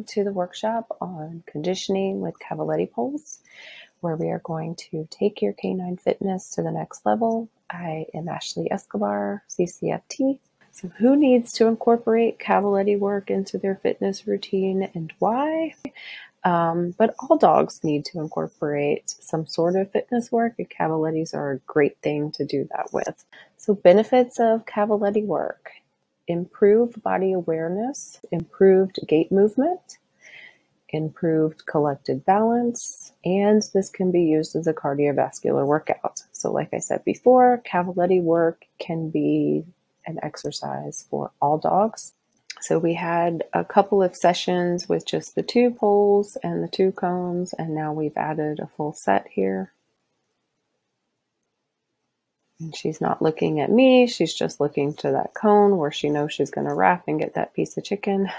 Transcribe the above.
to the workshop on conditioning with Cavaletti poles, where we are going to take your canine fitness to the next level. I am Ashley Escobar, CCFT. So who needs to incorporate Cavaletti work into their fitness routine and why? But all dogs need to incorporate some sort of fitness work, and Cavalettis are a great thing to do that with. So benefits of Cavaletti work: improved body awareness, improved gait movement, improved collected balance, and this can be used as a cardiovascular workout. So like I said before, Cavaletti work can be an exercise for all dogs. So we had a couple of sessions with just the 2 poles and the 2 cones, and now we've added a full set here. And she's not looking at me, she's just looking to that cone where she knows she's going to wrap and get that piece of chicken.